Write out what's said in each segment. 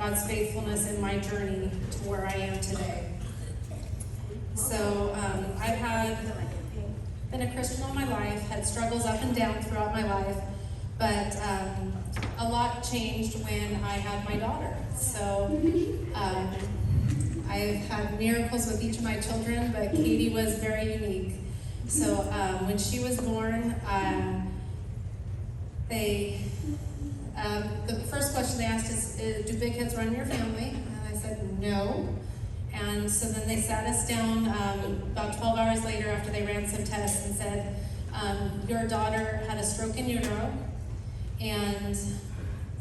God's faithfulness in my journey to where I am today. So I've been a Christian all my life, had struggles up and down throughout my life, but a lot changed when I had my daughter. So I've had miracles with each of my children, but Katie was very unique. So when she was born, the first question they asked is, do big heads run in your family? And I said, no. And so then they sat us down about 12 hours later after they ran some tests and said, your daughter had a stroke in utero. And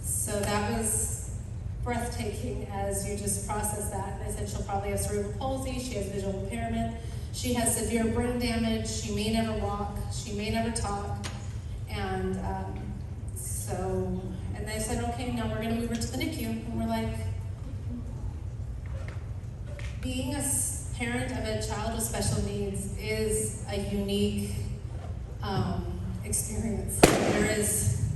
so that was breathtaking as you just process that. They said she'll probably have cerebral palsy, she has visual impairment, she has severe brain damage, she may never walk, she may never talk. And and they said, okay, now we're gonna move her to the NICU. And we're like, being a parent of a child with special needs is a unique experience. There is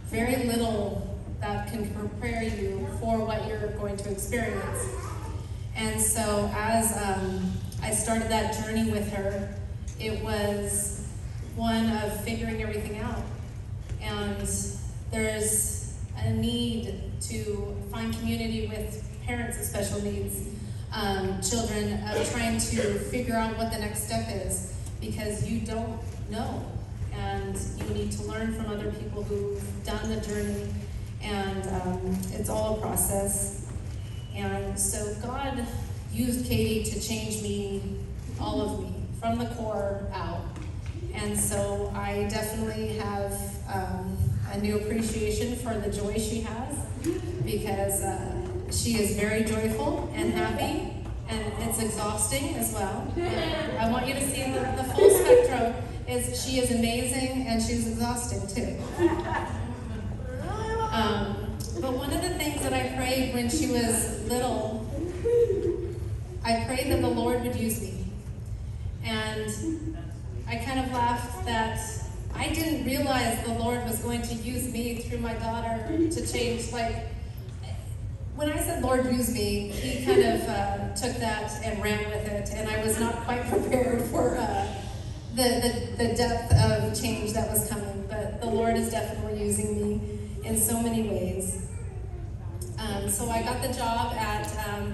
very little that can prepare you for what you're going to experience. And so as I started that journey with her, it was one of figuring everything out. And there's a need to find community with parents of special needs, children, of trying to figure out what the next step is, because you don't know. And you need to learn from other people who've done the journey, and it's all a process. And so God used Katie to change me, all of me, from the core out. And so I definitely have a new appreciation for the joy she has, because she is very joyful and happy, and it's exhausting as well. And I want you to see the full spectrum. She is amazing, and she's exhausting too. But one of the things that I prayed when she was little, I prayed that the Lord would use me. And I kind of laughed that I didn't realize the Lord was going to use me through my daughter to change. Like, when I said Lord use me, he kind of took that and ran with it, and I was not quite prepared for the depth of change that was coming. But the Lord is definitely using me in so many ways. So I got the job at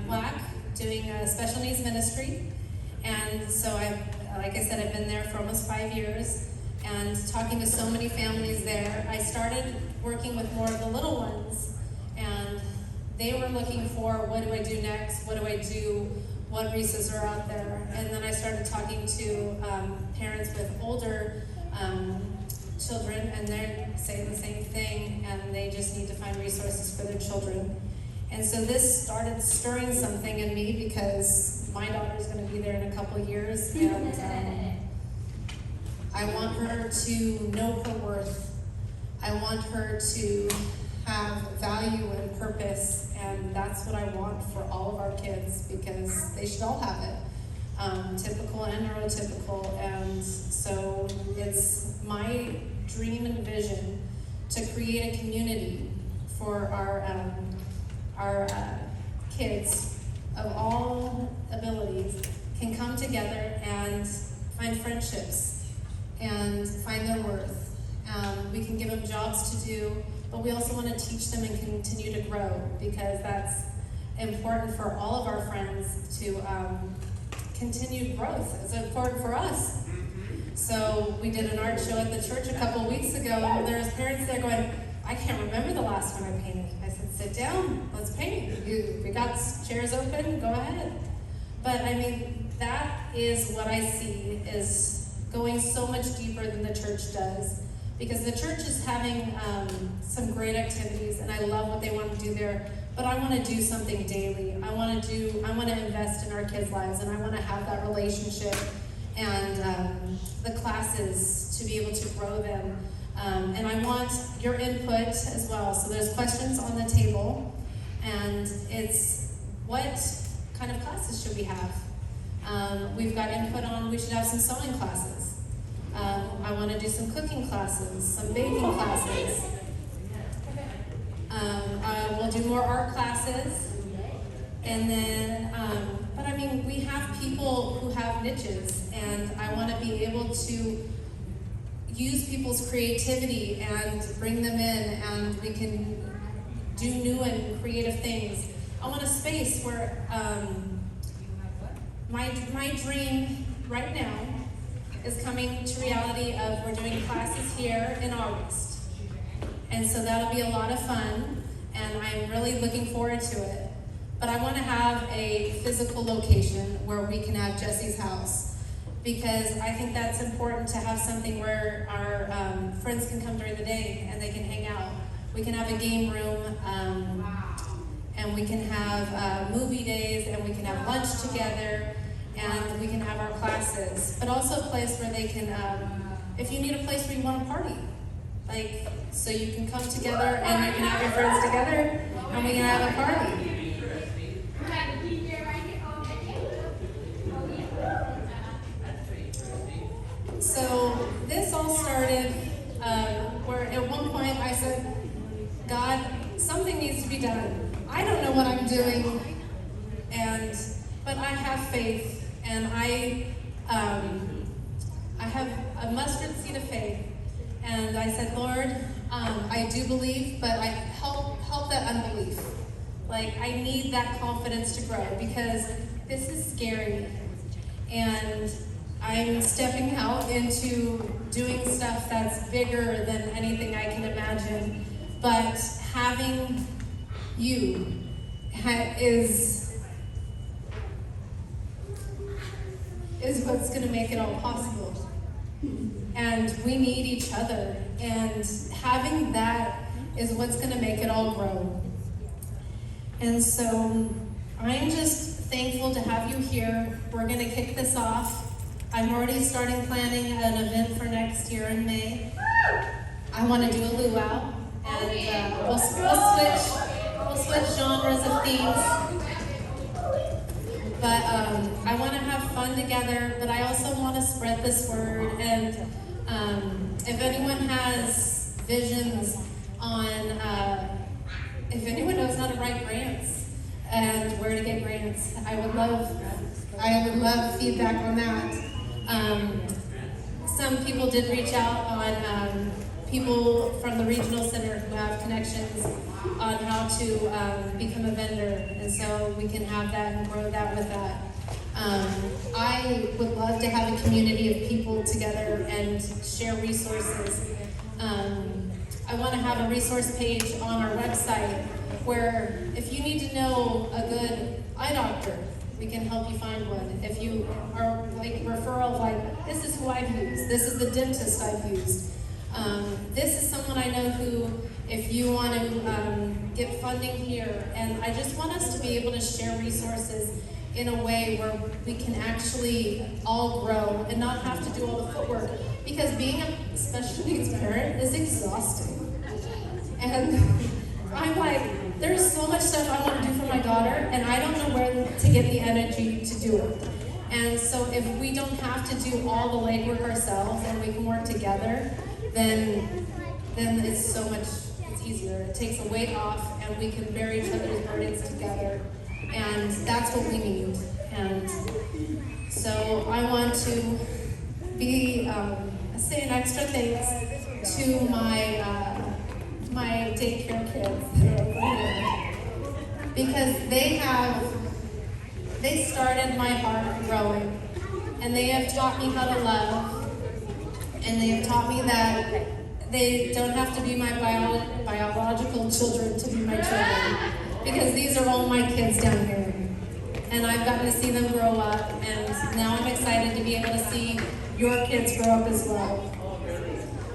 WAC doing a special needs ministry, and so like I said, I've been there for almost 5 years, and talking to so many families there. I started working with more of the little ones, and they were looking for, what do I do next? What do I do? What resources are out there? And then I started talking to parents with older children, and they're saying the same thing, and they just need to find resources for their children. And so this started stirring something in me, because my daughter's going to be there in a couple of years, and I want her to know her worth. I want her to have value and purpose, and that's what I want for all of our kids, because they should all have it, typical and neurotypical. And so it's my dream and vision to create a community for our kids of all abilities can come together and find friendships and find their worth. We can give them jobs to do, but we also want to teach them and continue to grow, because that's important for all of our friends to continue growth. It's important for us. So we did an art show at the church a couple of weeks ago, and there was parents there going, I can't remember the last time I painted. I said, sit down, let's paint. We got chairs open, go ahead. But I mean, that is what I see is going so much deeper than the church does. Because the church is having some great activities, and I love what they want to do there, but I want to do something daily. I want to invest in our kids' lives, and I want to have that relationship and the classes to be able to grow them. And I want your input as well. So there's questions on the table, and it's what kind of classes should we have? We've got input on, we should have some sewing classes. I want to do some cooking classes, some baking classes. We'll do more art classes. And then, but I mean, we have people who have niches, and I want to be able to use people's creativity and bring them in, and we can do new and creative things. I want a space where my dream right now is coming to reality of we're doing classes here in August. And so that'll be a lot of fun, and I'm really looking forward to it. But I want to have a physical location where we can have Jessie's house, because I think that's important to have something where our friends can come during the day and they can hang out. We can have a game room, and we can have movie days, and we can have lunch together, and we can have our classes. But also a place where they can, if you need a place where you want to party, like, so you can come together and you can have your friends together, and we can have a party. So this all started where at one point I said, God, something needs to be done. I don't know what I'm doing, but I have faith, and I have a mustard seed of faith. And I said, Lord, I do believe, but I help that unbelief. Like, I need that confidence to grow, because this is scary. And I'm stepping out into doing stuff that's bigger than anything I can imagine. But having you is what's going to make it all possible. And we need each other. And having that is what's going to make it all grow. And so I'm just thankful to have you here. We're going to kick this off. I'm already starting planning an event for next year in May. I want to do a luau, and we'll switch genres of themes. But I want to have fun together, but I also want to spread this word. And if anyone has visions on, if anyone knows how to write grants and where to get grants, I would love feedback on that. Some people did reach out on people from the regional center who have connections on how to become a vendor, and so we can have that and grow that with that. I would love to have a community of people together and share resources. I want to have a resource page on our website where if you need to know a good eye doctor, we can help you find one. If you are like referral, like, this is who I've used, this is the dentist I've used. This is someone I know who, if you want to get funding here, and I just want us to be able to share resources in a way where we can actually all grow and not have to do all the footwork, because being a special needs parent is exhausting. And I'm like, there's so much stuff I want to do for my daughter, and I don't know where to get the energy to do it. And so if we don't have to do all the legwork ourselves and we can work together, then it's so much, it's easier. It takes a weight off, and we can bear each other's burdens together. And that's what we need. And so I want to be say an extra thanks to my my daycare kids that are over here, because they started my heart growing, and they have taught me how to love, and they have taught me that they don't have to be my biological children to be my children, because these are all my kids down here. And I've gotten to see them grow up, and now I'm excited to be able to see your kids grow up as well.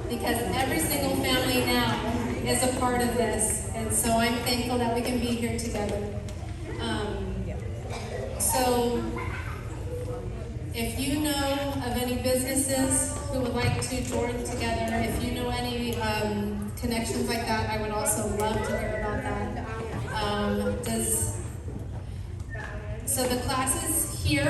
Because every single family now is a part of this, and so I'm thankful that we can be here together. So if you know of any businesses who would like to join together, if you know any connections like that, I would also love to hear about that. So the classes here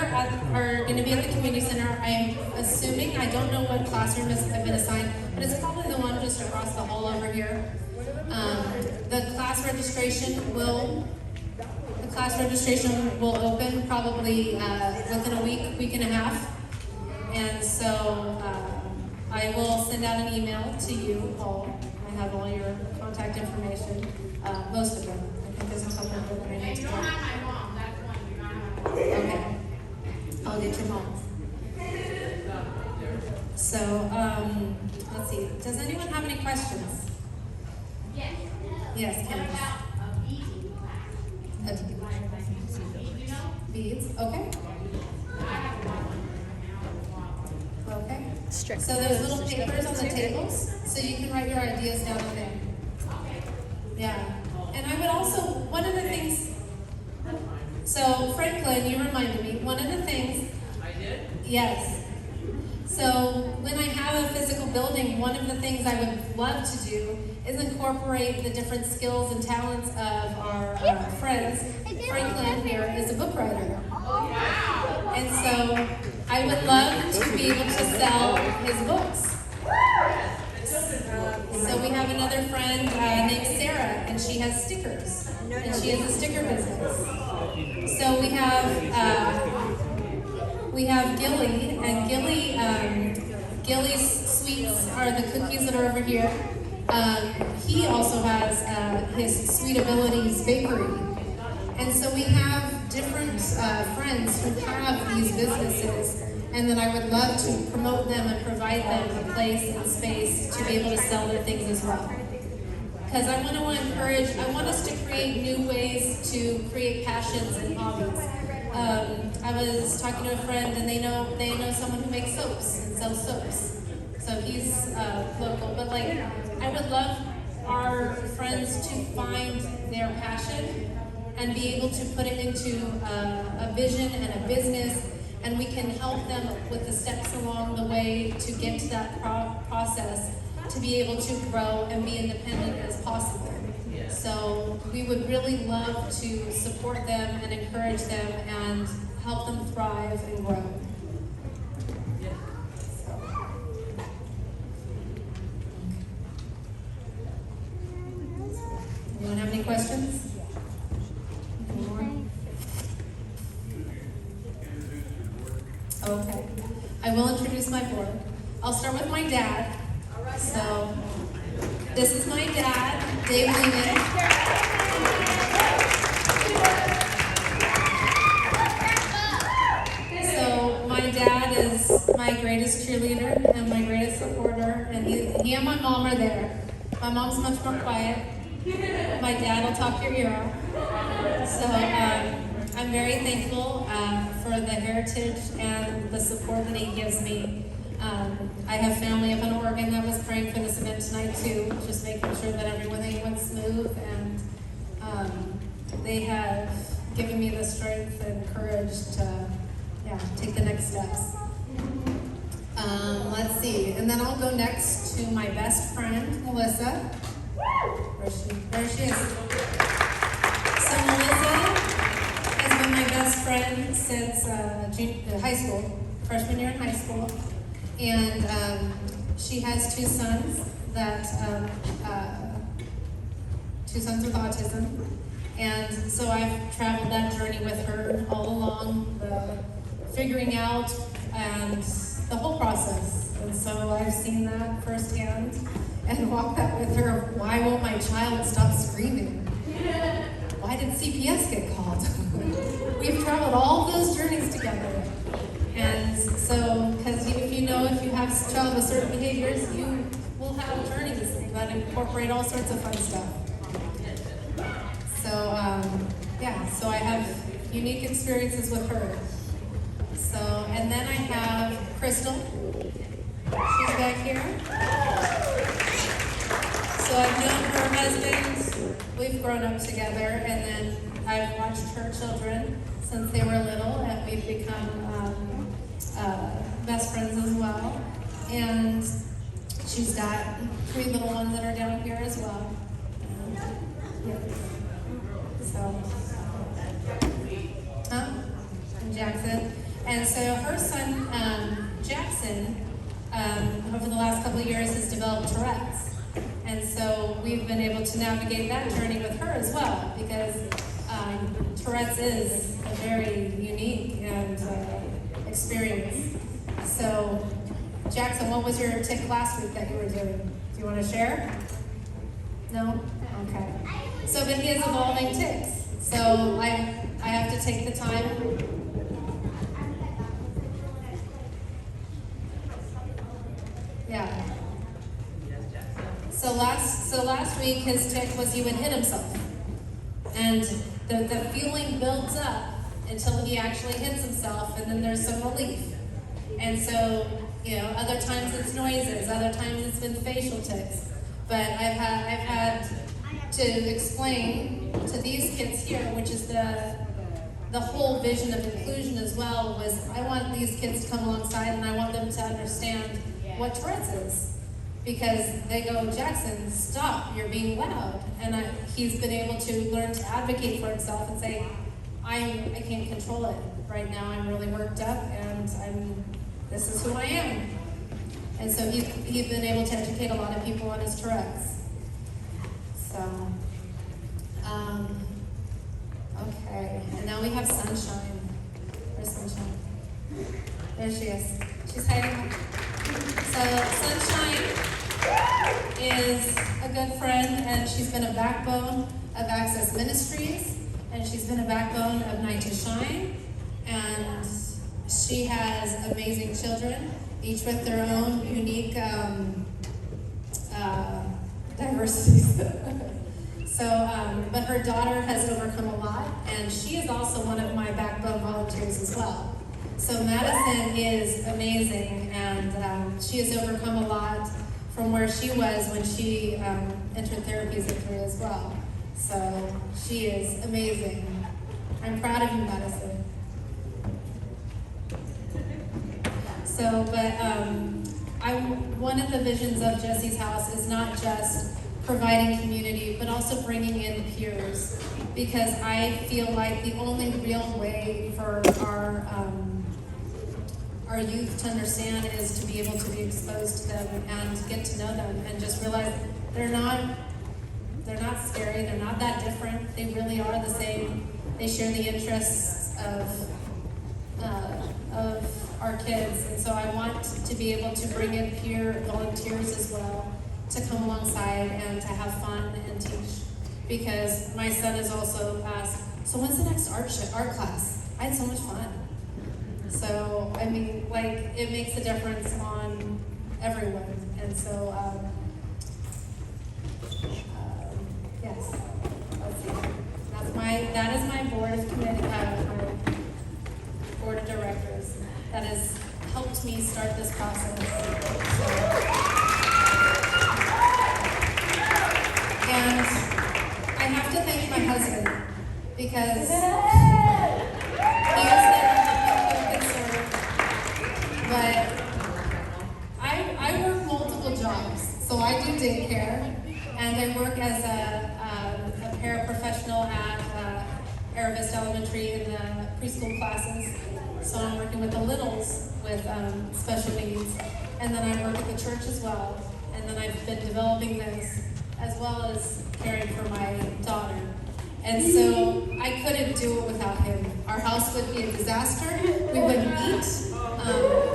are going to be at the community center. I'm assuming, I don't know what classroom have been assigned, but it's probably the one just across the hall over here. the class registration will open probably within a week and a half. And so I will send out an email to you, Paul. I have all your contact information, most of them. I think there's a couple of them that I need to get. You don't have my mom, that's one. You don't have my mom. Okay. I'll get your mom's. So, let's see. Does anyone have any questions? Yes. Yes, What Candace. about a beading class? You know? Beads, okay. I have one. Okay. Strict. So there's little papers on the tables, so you can write your ideas down on there. Yeah. And I would also, one of the things, so Franklin, you reminded me, one of the things. I did? Yes. So when I have a physical building, one of the things I would love to do is incorporate the different skills and talents of our friends. Franklin here is a book writer. And so I would love to be able to sell his books. So we have another friend named Sarah, and she has stickers. And she has a sticker business. So we have Gilly, and Gilly's sweets are the cookies that are over here. He also has his Sweet Abilities Bakery. And so we have different friends who have these businesses, and then I would love to promote them and provide them a place and space to be able to sell their things as well. Because I want us to create new ways to create passions and hobbies. I was talking to a friend, and they know someone who makes soaps and sells soaps. So he's local, but like I would love our friends to find their passion and be able to put it into a vision and a business, and we can help them with the steps along the way to get to that process to be able to grow and be independent as possible. So we would really love to support them and encourage them and help them thrive and grow. Anyone have any questions? Any more? Okay. I will introduce my board. I'll start with my dad. So, this is my dad, Dave Lehman. So, my dad is my greatest cheerleader and my greatest supporter, and he and my mom are there. My mom's much more quiet. My dad will talk your ear off. So, I'm very thankful for the heritage and the support that he gives me. I have family up in Oregon that was praying for this event tonight too, just making sure that everything went smooth, and they have given me the strength and courage to take the next steps. Let's see, and then I'll go next to my best friend, Melissa. There she is. So Melissa has been my best friend since high school, freshman year in high school. And she has two sons with autism. And so I've traveled that journey with her all along, figuring out and the whole process. And so I've seen that firsthand and walked that with her. Why won't my child stop screaming? Why did CPS get called? We've traveled all those journeys together. And so, because if you have a child with certain behaviors, you will have journeys that incorporate all sorts of fun stuff. So, so I have unique experiences with her. So, and then I have Crystal. She's back here. So I've known her husband, we've grown up together, and then I've watched her children since they were little, and we've become best friends as well. And she's got 3 little ones that are down here as well. So, from Jackson. And so her son, Jackson, over the last couple of years has developed Tourette's. And And so we've been able to navigate that journey with her as well, because Tourette's is a very unique and experience. So, Jackson, what was your tick last week that you were doing? Do you want to share? No? Okay. So, but he has evolving ticks. So I have to take the time. Yeah. So last week his tick was he would hit himself. And the feeling builds up until he actually hits himself, and then there's some relief. And so, other times it's noises, other times it's been facial tics. But I've had to explain to these kids here, which is the whole vision of inclusion as well, was I want these kids to come alongside and I want them to understand what Tourette's is. Because they go, Jackson, stop, you're being loud. And he's been able to learn to advocate for himself and say, I can't control it. Right now I'm really worked up and this is who I am. And so he's been able to educate a lot of people on his Tourette's. So, okay, and now we have Sunshine. Where's Sunshine? There she is. She's hiding. So Sunshine is a good friend, and she's been a backbone of Access Ministries, and she's been a backbone of Night to Shine, and she has amazing children, each with their own unique diversities. But her daughter has overcome a lot, and she is also one of my backbone volunteers as well. So Madison is amazing, and she has overcome a lot from where she was when she entered therapy as a career as well. So she is amazing. I'm proud of you, Madison. So, but one of the visions of Jessie's house is not just providing community, but also bringing in peers, because I feel like the only real way for our youth to understand is to be able to be exposed to them and get to know them and just realize they're not scary, they're not that different, they really are the same. They share the interests of our kids, and so I want to be able to bring in peer volunteers as well to come alongside and to have fun and teach, because my son has also asked, so when's the next art class? I had so much fun. So, I mean, like, it makes a difference on everyone. And so, yes, let's see. That is my board of committee, my board of directors that has helped me start this process. And I have to thank my husband, because he is there to help and serve. But I work multiple jobs. So I do daycare, and I work as a paraprofessional at Aravista Elementary in the preschool classes. So I'm working with the littles with special needs. And then I work at the church as well. And then I've been developing this, as well as caring for my daughter. And so I couldn't do it without him. Our house would be a disaster. We wouldn't eat,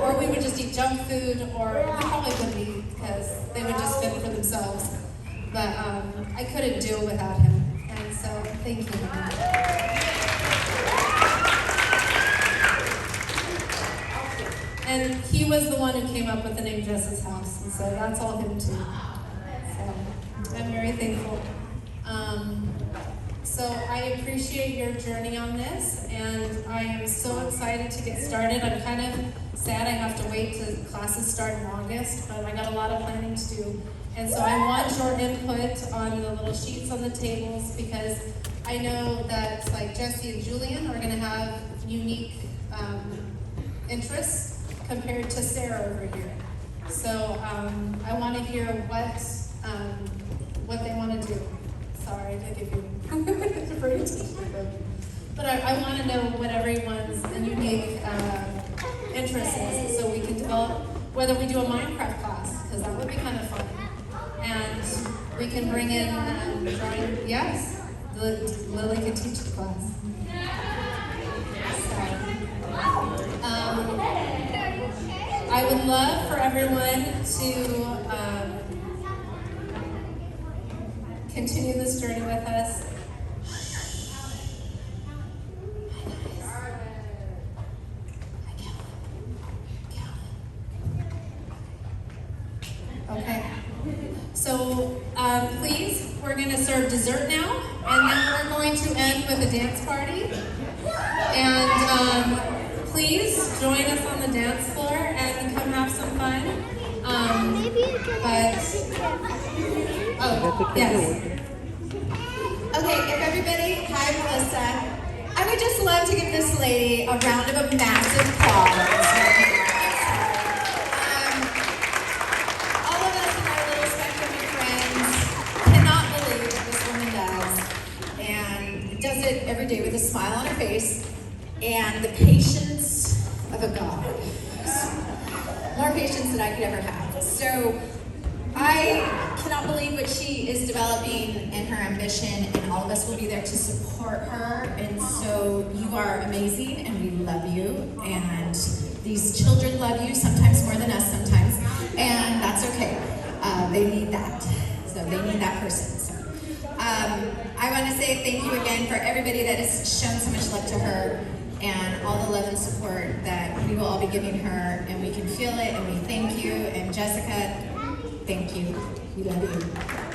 or we would just eat junk food, or we probably wouldn't eat because they would just fend for themselves. But I couldn't do it without him. And so thank you. And he was the one who came up with the name Jess's House, and so that's all him too. So I'm very thankful. So I appreciate your journey on this, and I am so excited to get started. I'm kind of sad I have to wait till classes start in August, but I got a lot of planning to do. And so I want your input on the little sheets on the tables, because I know that like Jessie and Julian are gonna have unique interests compared to Sarah over here. So I want to hear what they want to do. Sorry to give you a pretty t-shirt, but I want to know what everyone's unique interest is, so we can develop whether we do a Minecraft class, because that would be kind of fun, and we can bring in drawing. Yes, Lily can teach the class. So, I would love for everyone to continue this journey with us. Okay. So please, we're going to serve dessert now, and then we're going to end with a dance party. And please join us on the dance floor and come have some fun. Yes. Okay, if everybody, hi Melissa. I would just love to give this lady a round of a massive applause. All of us in our little spectrum of friends cannot believe what this woman does, and does it every day with a smile on her face and the patience of a God. More patience than I could ever have. So I cannot believe what she is developing and her ambition, and all of us will be there to support her. And so you are amazing, and we love you. And these children love you, sometimes more than us sometimes, and that's okay. They need that. So they need that person. So, I want to say thank you again for everybody that has shown so much love to her, and all the love and support that we will all be giving her, and we can feel it, and we thank you. And Jessica, thank you. We love you.